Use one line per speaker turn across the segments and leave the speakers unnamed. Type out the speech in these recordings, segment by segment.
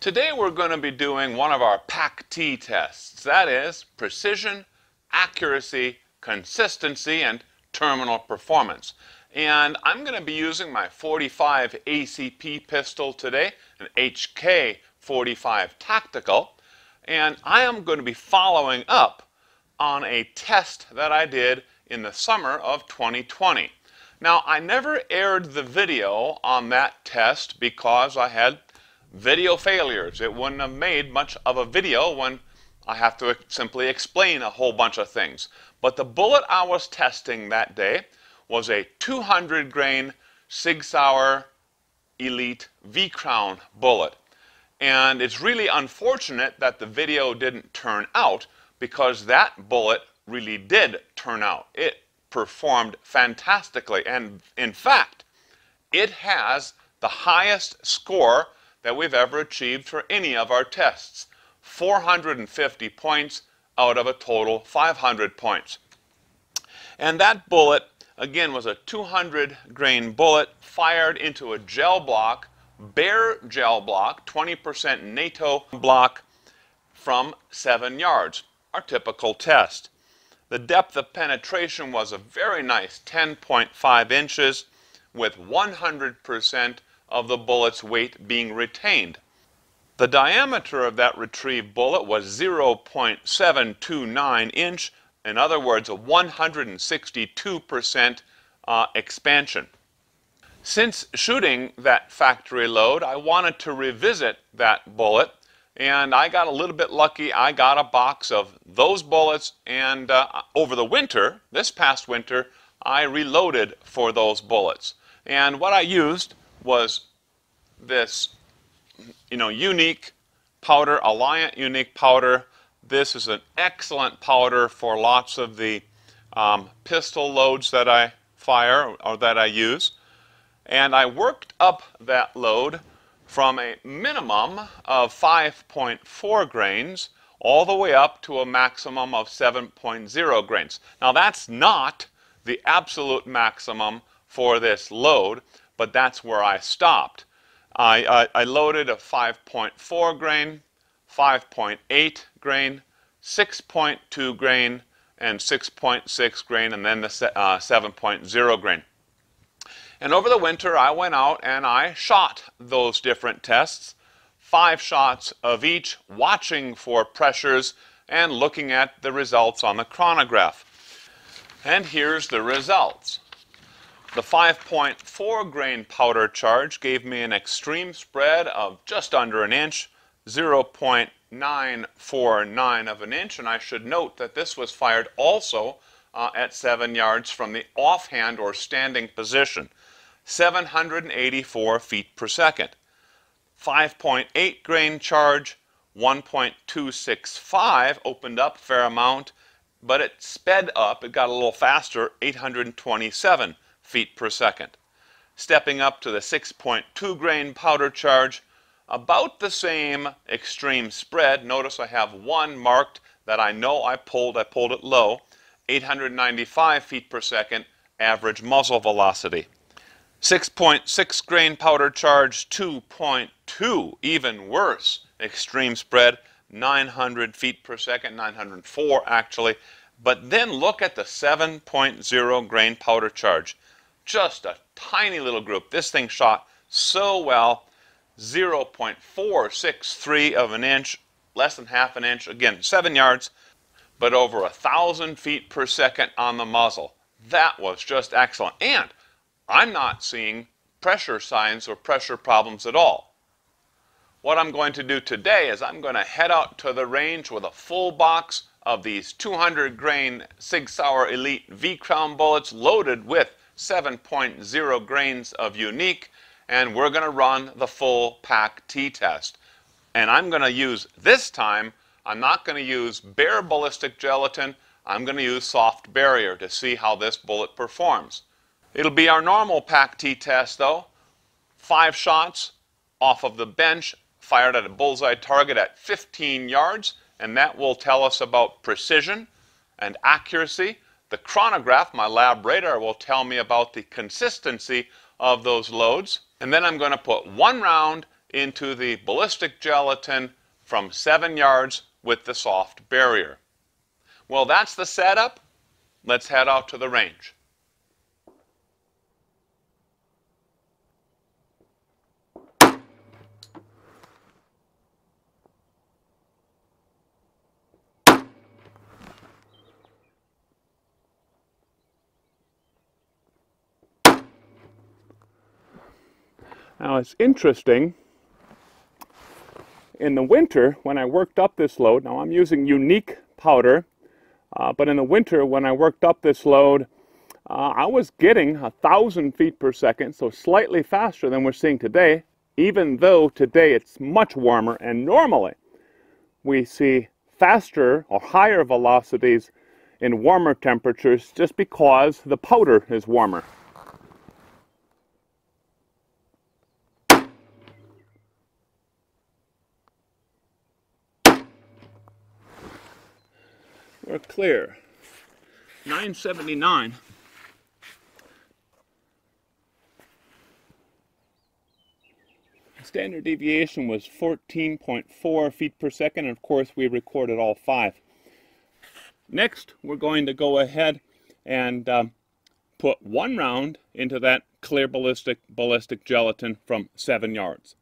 Today we're going to be doing one of our PAC-T tests. That is precision, accuracy, consistency, and terminal performance. And I'm going to be using my .45 ACP pistol today, an HK 45 Tactical. And I am going to be following up on a test that I did in the summer of 2020. Now, I never aired the video on that test because I had video failures. It wouldn't have made much of a video when I have to simply explain a whole bunch of things. But the bullet I was testing that day was a 200 grain Sig Sauer Elite V-Crown bullet. And it's really unfortunate that the video didn't turn out, because that bullet really did turn out. It performed fantastically, and in fact, it has the highest score that we've ever achieved for any of our tests. 450 points out of a total 500 points. And that bullet, again, was a 200 grain bullet fired into a gel block, bare gel block, 20% NATO block from 7 yards, our typical test. The depth of penetration was a very nice 10.5 inches, with 100% of the bullet's weight being retained. The diameter of that retrieved bullet was 0.729 inch, in other words, a 162% expansion. Since shooting that factory load, I wanted to revisit that bullet, and I got a little bit lucky. I got a box of those bullets, and over the winter, this past winter, I reloaded for those bullets. And what I used was this, unique powder, Alliant unique powder. This is an excellent powder for lots of the pistol loads that I fire or that I use. And I worked up that load from a minimum of 5.4 grains all the way up to a maximum of 7.0 grains. Now, that's not the absolute maximum for this load, but that's where I stopped. I loaded a 5.4 grain, 5.8 grain, 6.2 grain, and 6.6 grain, and then the 7.0 grain. And over the winter, I went out and I shot those different tests, 5 shots of each, watching for pressures and looking at the results on the chronograph. And here's the results. The 5.4 grain powder charge gave me an extreme spread of just under an inch, 0.949 of an inch, and I should note that this was fired also at 7 yards from the offhand or standing position, 784 feet per second. 5.8 grain charge, 1.265, opened up a fair amount, but it sped up, it got a little faster, 827 feet per second. Stepping up to the 6.2 grain powder charge, about the same extreme spread. Notice I have one marked that I know I pulled it low, 895 feet per second average muzzle velocity. 6.6 grain powder charge, 2.2, even worse, extreme spread, 900 feet per second, 904 actually. But then look at the 7.0 grain powder charge. Just a tiny little group. This thing shot so well, 0.463 of an inch, less than half an inch, again 7 yards, but over 1,000 feet per second on the muzzle. That was just excellent. And I'm not seeing pressure signs or pressure problems at all. What I'm going to do today is I'm going to head out to the range with a full box of these 200 grain Sig Sauer Elite V-Crown bullets loaded with 7.0 grains of unique, and we're going to run the full PAC-T test. And I'm going to use, this time, I'm not going to use bare ballistic gelatin, I'm going to use soft barrier to see how this bullet performs. It'll be our normal PAC-T test though. 5 shots off of the bench, fired at a bullseye target at 15 yards, and that will tell us about precision and accuracy. The chronograph, my lab radar, will tell me about the consistency of those loads. And then I'm going to put one round into the ballistic gelatin from 7 yards with the soft barrier. Well, that's the setup. Let's head out to the range. Now it's interesting, in the winter when I worked up this load, now I'm using unique powder, but in the winter when I worked up this load, I was getting 1,000 feet per second, so slightly faster than we're seeing today, even though today it's much warmer, and normally we see faster or higher velocities in warmer temperatures just because the powder is warmer. We're clear. 979. Standard deviation was 14.4 feet per second, and of course we recorded all 5. Next, we're going to go ahead and put 1 round into that clear ballistic gelatin from 7 yards.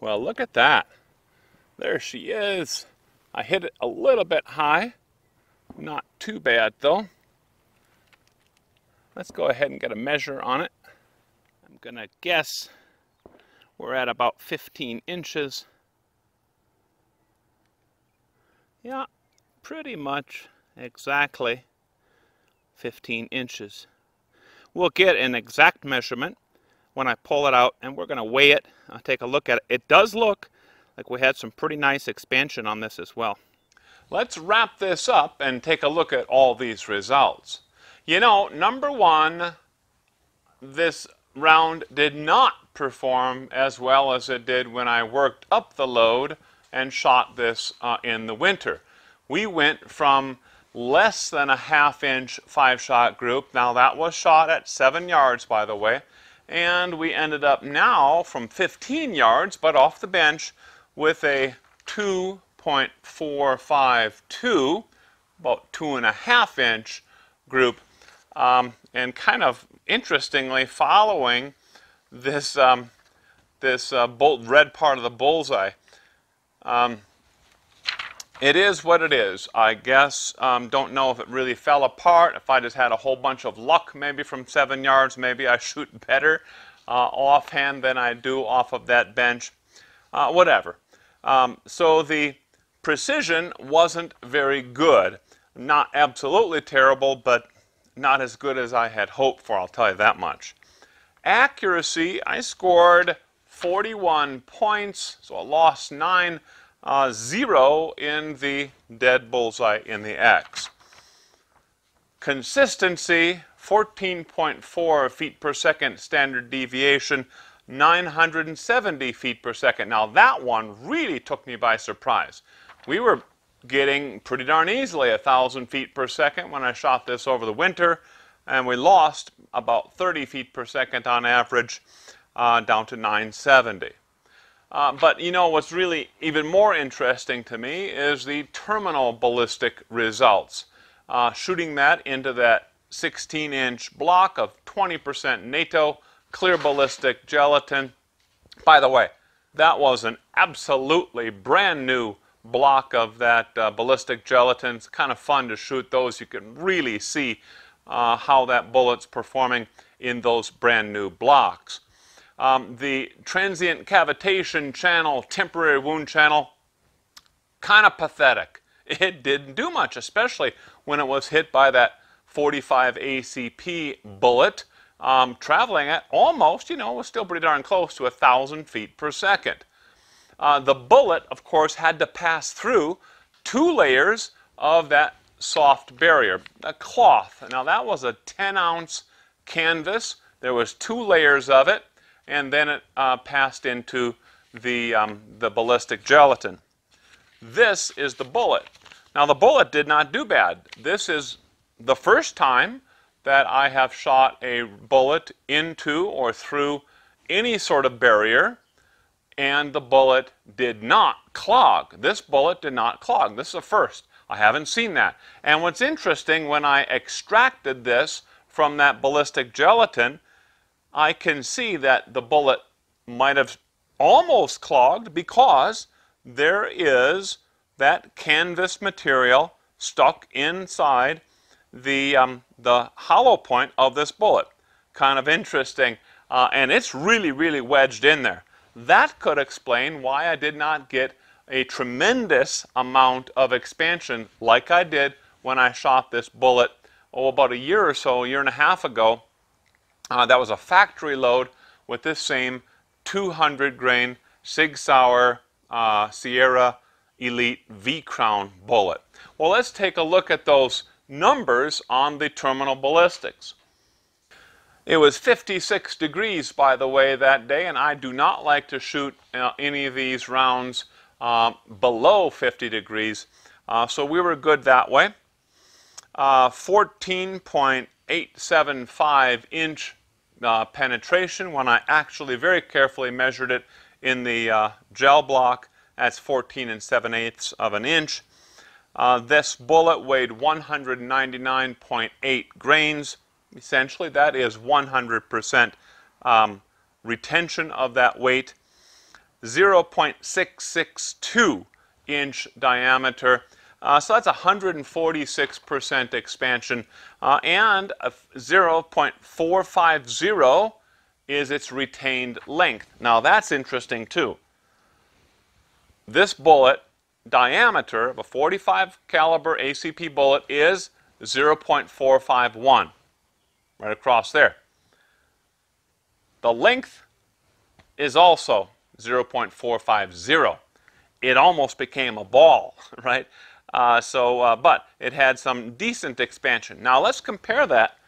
Well, look at that. There she is. I hit it a little bit high. Not too bad, though. Let's go ahead and get a measure on it. I'm going to guess we're at about 15 inches. Yeah, pretty much exactly 15 inches. We'll get an exact measurement when I pull it out, and we're going to weigh it. I'll take a look at it. It does look like we had some pretty nice expansion on this as well. Let's wrap this up and take a look at all these results. You know, number one, this round did not perform as well as it did when I worked up the load and shot this in the winter. We went from less than a half-inch 5-shot group. Now that was shot at 7 yards, by the way. And we ended up now from 15 yards, but off the bench, with a 2.452, about 2.5-inch group. And kind of interestingly, following this, red part of the bullseye. It is what it is, I guess. Don't know if it really fell apart. If I just had a whole bunch of luck, maybe from 7 yards, maybe I shoot better offhand than I do off of that bench. Whatever. So the precision wasn't very good. Not absolutely terrible, but not as good as I had hoped for, I'll tell you that much. Accuracy, I scored 41 points, so I lost 9. 0 in the dead bullseye in the X. Consistency, 14.4 feet per second standard deviation, 970 feet per second. Now that one really took me by surprise. We were getting pretty darn easily 1,000 feet per second when I shot this over the winter, and we lost about 30 feet per second on average, down to 970. But you know what's really even more interesting to me is the terminal ballistic results. Shooting that into that 16-inch block of 20% NATO clear ballistic gelatin. By the way, that was an absolutely brand new block of that ballistic gelatin. It's kind of fun to shoot those. You can really see how that bullet's performing in those brand new blocks. The transient cavitation channel, temporary wound channel, kind of pathetic. It didn't do much, especially when it was hit by that 45 ACP bullet, traveling at almost, you know, was still pretty darn close to 1,000 feet per second. The bullet, of course, had to pass through 2 layers of that soft barrier, a cloth. Now that was a 10-ounce canvas, There was 2 layers of it, and then it passed into the ballistic gelatin. This is the bullet. Now the bullet did not do bad. This is the first time that I have shot a bullet into or through any sort of barrier, and the bullet did not clog. This bullet did not clog. This is a first. I haven't seen that. And what's interesting, when I extracted this from that ballistic gelatin, I can see that the bullet might have almost clogged because there is that canvas material stuck inside the hollow point of this bullet. Kind of interesting. And it's really wedged in there. That could explain why I did not get a tremendous amount of expansion like I did when I shot this bullet, about a year or so, a year and a half ago. That was a factory load with this same 200 grain Sig Sauer Sierra Elite V-Crown bullet. Well, let's take a look at those numbers on the terminal ballistics. It was 56 degrees, by the way, that day, and I do not like to shoot any of these rounds below 50 degrees, so we were good that way. 14.875 inch penetration. When I actually very carefully measured it in the gel block, that's 14 7/8 of an inch. This bullet weighed 199.8 grains. Essentially, that is 100% retention of that weight. 0.662 inch diameter. So that's 146% expansion. And 0.450 is its retained length. Now that's interesting too. This bullet diameter of a .45 caliber ACP bullet is 0.451. Right across there. The length is also 0.450. It almost became a ball, right? But it had some decent expansion. Now let's compare that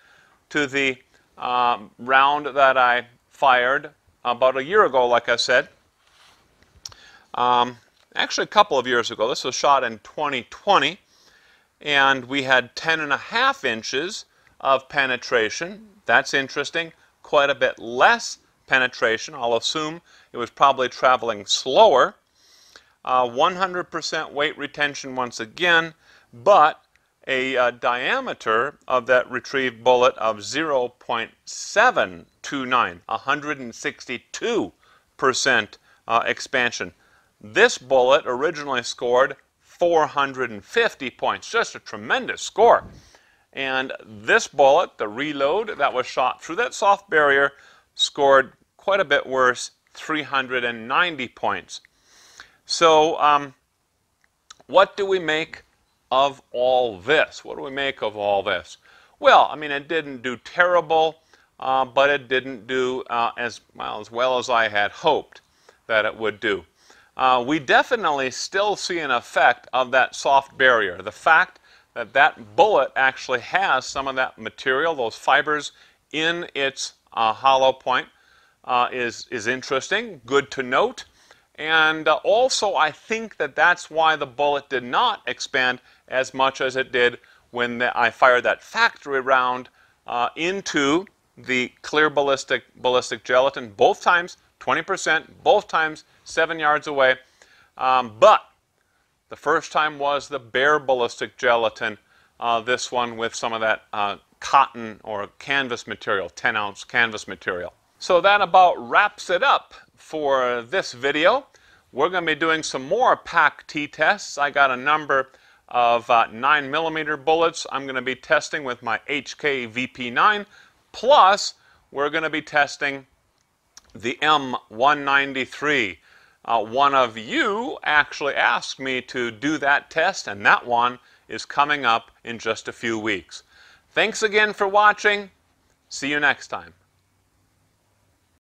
to the round that I fired about a year ago, like I said. Actually, a couple of years ago. This was shot in 2020, and we had 10.5 inches of penetration. That's interesting. Quite a bit less penetration. I'll assume it was probably traveling slower. 100% weight retention once again, but a diameter of that retrieved bullet of 0.729, 162% expansion. This bullet originally scored 450 points, just a tremendous score. And this bullet, the reload that was shot through that soft barrier, scored quite a bit worse, 390 points. So what do we make of all this? What do we make of all this? Well, I mean, it didn't do terrible, but it didn't do as well as I had hoped that it would do. We definitely still see an effect of that soft barrier. The fact that that bullet actually has some of that material, those fibers, in its hollow point is interesting, good to note. And also, I think that that's why the bullet did not expand as much as it did when I fired that factory round into the clear ballistic gelatin. Both times 20%, both times 7 yards away. But the first time was the bare ballistic gelatin, this one with some of that cotton or canvas material, 10-ounce canvas material. So that about wraps it up for this video. We're going to be doing some more PAC-T tests. I got a number of 9mm bullets I'm going to be testing with my HK VP9. Plus, we're going to be testing the M193. One of you actually asked me to do that test, and that one is coming up in just a few weeks. Thanks again for watching. See you next time.